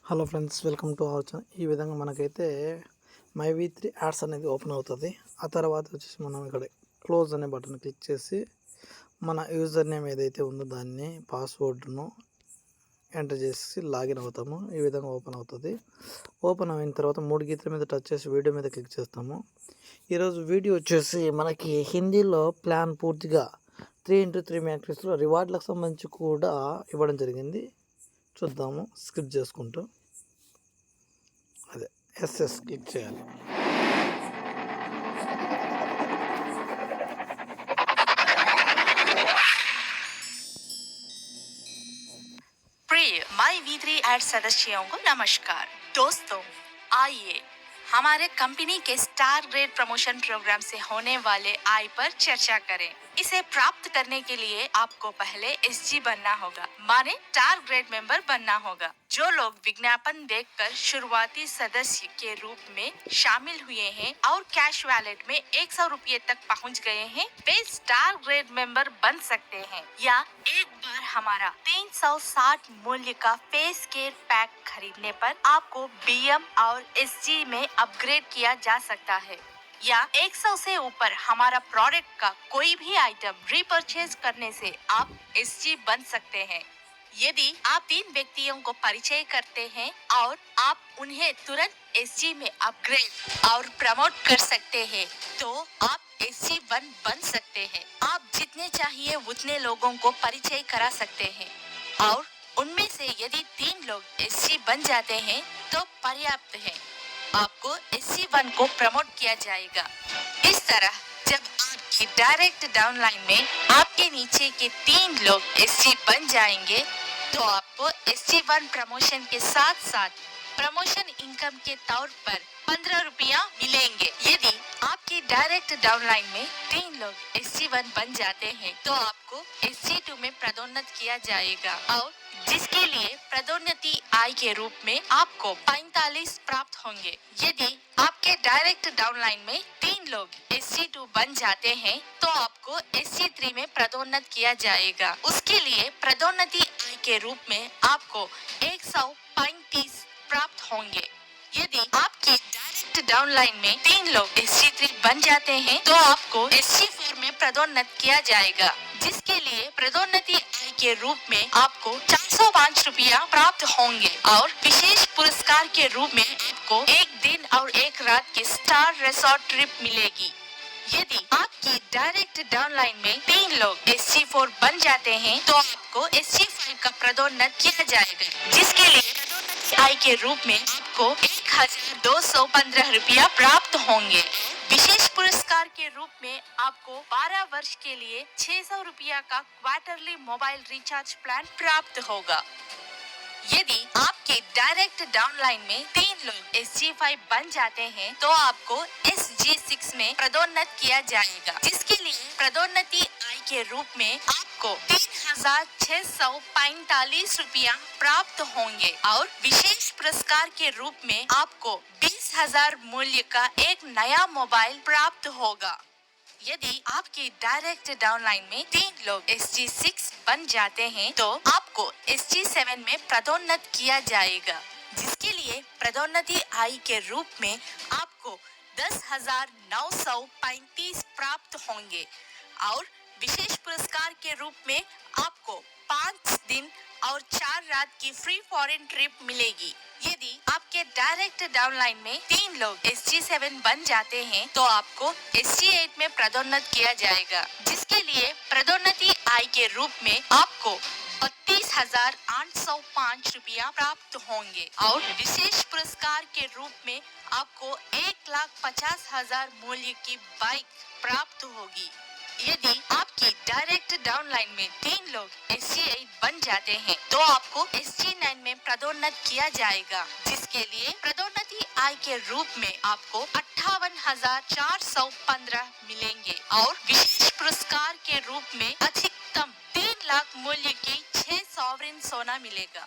Hello friends, welcome to our channel. ఈ విధంగా మనకైతే మైవి3 యాడ్స్ అనేది ఓపెన్ అవుతుంది. ఆ తర్వాత వచ్చేసి మనం ఇక్కడ క్లోజ్ అనే బటన్ క్లిక్ చేసి మన యూజర్ నేమ్ ఏదైతే ఉందో దాన్ని పాస్వర్డ్ను ఎంటర్ చేసి లాగిన్ అవుతాము. ఈ విధంగా ఓపెన్ అవుతుంది. ఓపెన్ అయిన తర్వాత 3 గీతల మీద టచ్ చేసి వీడియో మీద క్లిక్ చేస్తాము. ఈరోజు వీడియో వచ్చేసి మనకి హిందీలో ప్లాన్ పూర్తిగా 3x3 మ్యాట్రిక్స్లో రివార్డులకు సంబంధించి కూడా ఇవ్వడం జరిగింది. చూద్దాము స్కిప్ చేసుకుంటూ. అదే ఎస్ఎస్ క్లిక్ చేయాలి. प्रिय माईवी3 ऐड सदस्यों को नमस्कार। दोस्तों, आइए हमारे कंपनी के स्टार ग्रेड प्रमोशन प्रोग्राम से होने वाले आय पर चर्चा करें। इसे प्राप्त करने के लिए आपको पहले एसजी बनना होगा, माने स्टार ग्रेड मेंबर बनना होगा। जो लोग विज्ञापन देखकर शुरुआती सदस्य के रूप में शामिल हुए हैं और कैश वैलेट में 100 रुपये तक पहुंच गए हैं, वे स्टार ग्रेड मेंबर बन सकते हैं। या एक बार हमारा 360 मूल्य का फेस केयर पैक खरीदने पर आपको बीएम और एसजी में अपग्रेड किया जा सकता है। या 100 से ऊपर हमारा प्रोडक्ट का कोई भी आइटम रीपरचेज करने से आप एसजी बन सकते हैं। यदि आप 3 व्यक्तियों को परिचय करते हैं और आप उन्हें तुरंत एसजी में अपग्रेड और प्रमोट कर सकते हैं, तो आप SG1 बन सकते हैं। आप जितने चाहिए उतने लोगों को परिचय करा सकते हैं और उनमें से यदि 3 लोग एसजी बन जाते हैं तो पर्याप्त है। आपको SG1 को प्रमोट किया जाएगा। इस तरह जब आपकी डायरेक्ट डाउनलाइन में आपके नीचे के 3 लोग एसजी बन जाएंगे तो आपको SG1 प्रमोशन के साथ साथ प्रमोशन इनकम के तौर पर 15 रुपया मिलेंगे। यदि आपकी डायरेक्ट डाउनलाइन में 3 लोग SG1 बन जाते हैं तो आपको SG2 में पदोन्नत किया जाएगा और जिसके लिए पदोन्नति आय के रूप में आपको 45 प्राप्त होंगे। यदि आपके डायरेक्ट डाउनलाइन में 3 लोग SG2 बन जाते हैं तो आपको SG3 में पदोन्नत किया जाएगा। उसके लिए पदोन्नति आय के रूप में आपको 135 प्राप्त होंगे। यदि आपकी डायरेक्ट डाउनलाइन में 3 लोग SG3 बन जाते हैं तो आपको SG4 में पदोन्नत किया जाएगा, जिसके लिए पदोन्नति आय के रूप में आपको 405 रुपया प्राप्त होंगे और विशेष पुरस्कार के रूप में आपको 1 दिन और 1 रात की स्टार रिसोर्ट ट्रिप मिलेगी। यदि आपकी डायरेक्ट डाउनलाइन में 3 लोग SG4 बन जाते हैं तो आपको SG5 का पदोन्नत किया जाएगा, जिसके लिए पदोन्नति आय के रूप में आपको 1215 रुपया प्राप्त होंगे। विशेष पुरस्कार के रूप में आपको 12 वर्ष के लिए 600 रुपया का क्वार्टरली मोबाइल रिचार्ज प्लान प्राप्त होगा। यदि आपके डायरेक्ट डाउनलाइन में 3 लोग SG5 बन जाते हैं तो आपको SG6 में पदोन्नत किया जाएगा, जिसके लिए पदोन्नति आय के रूप में आपको 3645 रुपया प्राप्त होंगे और विशेष पुरस्कार के रूप में आपको 20,000 मूल्य का एक नया मोबाइल प्राप्त होगा। यदि आपके डायरेक्ट डाउनलाइन में 3 लोग SG6 बन जाते हैं तो आपको SG7 में पदोन्नत किया जाएगा, जिसके लिए पदोन्नति आय के रूप में आपको 10,935 प्राप्त होंगे और विशेष पुरस्कार के रूप में आपको 5 दिन और 4 रात की फ्री फॉरेन ट्रिप मिलेगी। यदि आपके डायरेक्ट डाउनलाइन में 3 लोग SG7 बन जाते हैं तो आपको SG8 में पदोन्नत किया जाएगा, जिसके लिए पदोन्नति आय के रूप में आपको 32,805 रुपया प्राप्त होंगे और विशेष पुरस्कार के रूप में आपको 1,50,000 मूल्य की बाइक प्राप्त होगी। यदि आपकी डायरेक्ट डाउनलाइन में 3 लोग SG8 बन जाते हैं तो आपको SG9 में पदोन्नत किया जाएगा, जिसके लिए पदोन्नति आय के रूप में आपको 58,415 मिलेंगे और विशेष पुरस्कार के रूप में अधिकतम 3 लाख मूल्य की 6 सॉवरेन सोना मिलेगा।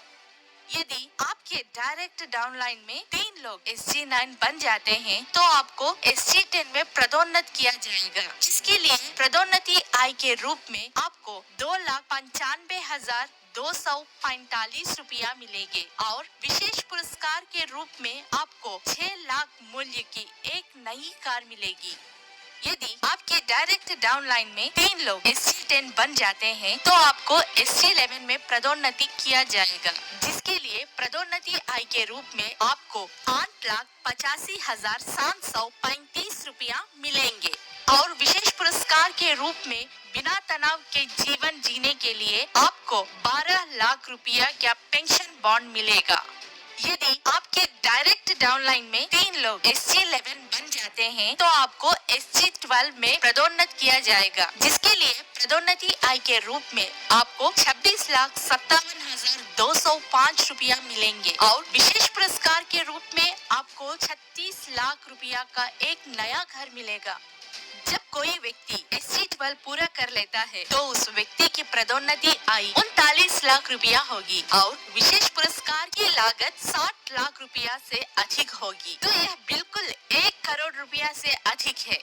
यदि आपके डायरेक्ट डाउनलाइन में 3 लोग SG9 बन जाते हैं तो आपको SG10 में पदोन्नत किया जाएगा, जिसके लिए पदोन्नति आय के रूप में आपको 2,95,200 ₹245 मिलेंगे और विशेष पुरस्कार के रूप में आपको 6 लाख मूल्य की एक नई कार मिलेगी। यदि आपके डायरेक्ट डाउनलाइन में 3 लोग SG10 बन जाते हैं तो आपको SG11 में पदोन्नति किया जाएगा, जिसके लिए पदोन्नति आय के रूप में आपको 8,85,735 रुपया मिलेंगे और विशेष पुरस्कार के रूप में बिना तनाव के जीवन जीने के लिए आपको 12 लाख रुपया का पेंशन बॉन्ड मिलेगा। यदि आपके डायरेक्ट डाउनलाइन में 3 लोग SG11 बन जाते हैं तो आपको SG12 में पदोन्नत किया जाएगा, जिसके लिए पदोन्नति आय के रूप में आपको 26,57,205 रुपया मिलेंगे और विशेष पुरस्कार के रूप में आपको 36 लाख रुपया का एक नया घर मिलेगा। जब कोई व्यक्ति SG12 पूरा कर लेता है तो उस व्यक्ति की पदोन्नति आय 39 लाख रुपया होगी और विशेष पुरस्कार की लागत 60 लाख रुपया से अधिक होगी। तो यह बिल्कुल 1 करोड़ रुपया से अधिक है।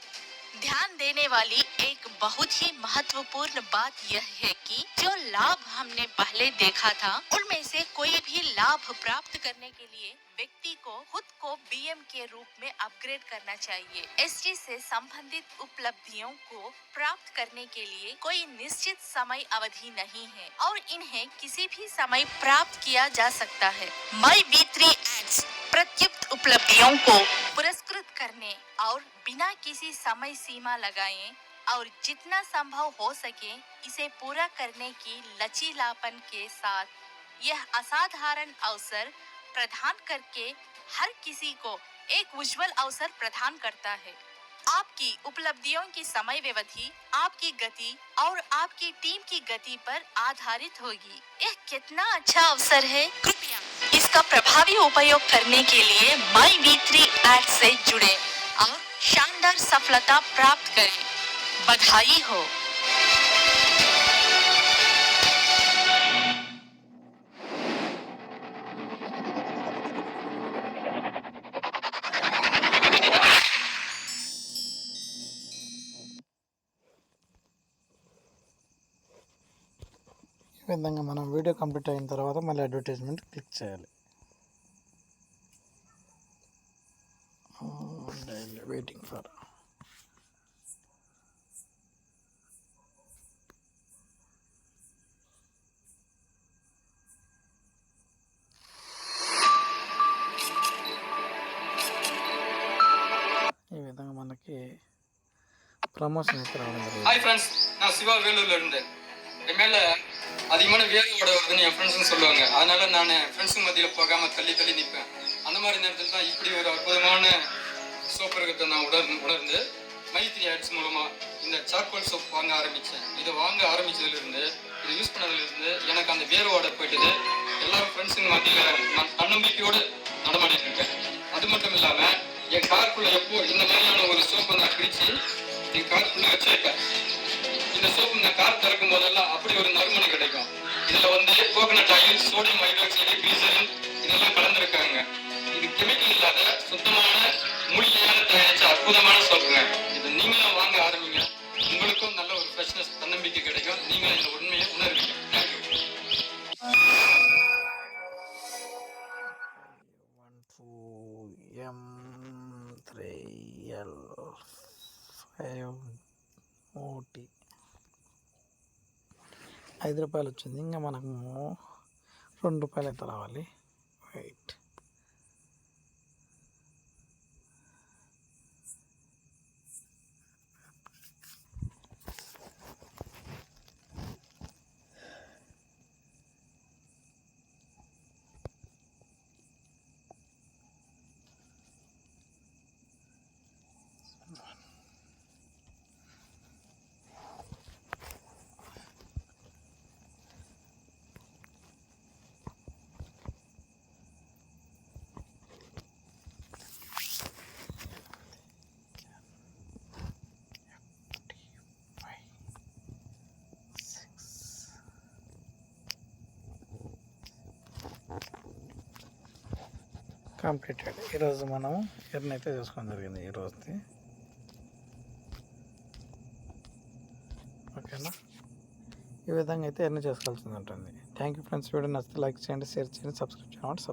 ध्यान देने वाली एक बहुत ही महत्वपूर्ण बात यह है कि जो लाभ हमने पहले देखा था उनमें से कोई भी लाभ प्राप्त करने के लिए व्यक्ति को खुद को BM के रूप में अपग्रेड करना चाहिए। SG से संबंधित उपलब्धियों को प्राप्त करने के लिए कोई निश्चित समय अवधि नहीं है और इन्हें किसी भी समय प्राप्त किया जा सकता है। My V3 Ads प्रत्युक्त उपलब्धियों को पुरस्कृत करने और बिना किसी समय सीमा लगाए और जितना संभव हो सके इसे पूरा करने की लचीलापन के साथ यह असाधारण अवसर प्रदान करके हर किसी को एक उज्जवल अवसर प्रदान करता है। आपकी उपलब्धियों की समय व्यवधि आपकी गति और आपकी टीम की गति पर आधारित होगी। यह कितना अच्छा अवसर है, कृपया इसका प्रभावी उपयोग करने के लिए My V3 Ads से जुड़े और शानदार सफलता प्राप्त करें। बधाई हो। ఈ విధంగా మనం వీడియో కంప్లీట్ అయిన తర్వాత మళ్ళీ అడ్వర్టైజ్మెంట్ క్లిక్ చేయాలి. వెయిటింగ్ ఫర్ ఈ విధంగా మనకి ప్రమోషన్ అయితే రావడం జరిగింది. ஹாய் ஃப்ரெண்ட்ஸ், நான் சிவா வேலூர்ல இருந்தேன். என் மேல அதிகமான வேலையோட வருதுன்னு என் ஃப்ரெண்ட்ஸும் சொல்லுவாங்க. அதனால நான் ஃப்ரெண்ட்ஸுங்க மத்தியில் போகாம தள்ளி நிற்பேன். அந்த மாதிரி நேரத்தில் தான் இப்படி ஒரு அற்புதமான சோப்பு இருக்கிறத நான் உணர்ந்து My3 Ads மூலமா இந்த சார்கோல் சோப் வாங்க ஆரம்பித்தேன். இதை வாங்க ஆரம்பித்ததுலேருந்து இதை யூஸ் பண்ணதுலேருந்து எனக்கு அந்த வேர்வோட போயிட்டுது. எல்லாரும் ஃப்ரெண்ட்ஸுங்க மத்தியில் நான் தன்னம்பிக்கையோடு நடமாடிட்டு இருக்கேன். அது மட்டும் இல்லாமல் என் காருக்குள்ளே எப்போ இந்த மாதிரியான ஒரு சோப்பை நான் பிரித்து என் காருக்குள்ளே வச்சிருக்கேன். இந்த சோப்பு இந்த கார் திறக்கும் போதெல்லாம் அப்படி ஒரு நறுமணம் கிடைக்கும். இதுல coconut oil, sodium hydroxide, glycerin இதெல்லாம் கலந்துருக்காங்க. இது கெமிக்கல் இல்லாத சுத்தமான மூலிகையால தயாரிச்ச அற்புதமான சோப்புங்க. இது நீங்களும் வாங்க ஆரம்பிங்க. உங்களுக்கும் நல்ல ஒரு ஃப்ரெஷ்னஸ், தன்னம்பிக்கை கிடைக்கும். நீங்களும் இந்த உண்மையை உணர்வீங்க. தேங்க்யூ. 12M3L5OT 5 రూపాయలు వచ్చింది. ఇంకా మనకు 2 రూపాయలు అయితే రావాలి. వెయిట్. కంప్లీటెడ్. ఈరోజు మనం ఎర్న్ అయితే చేసుకోవడం జరిగింది ఈరోజుది. ఓకేనా? ఈ విధంగా అయితే ఎర్న్ చేసుకోవాల్సింది ఉంటుంది. Thank you friends. వీడియో నచ్చితే లైక్ చేయండి, షేర్ చేయండి, సబ్స్క్రైబ్ చేయండి.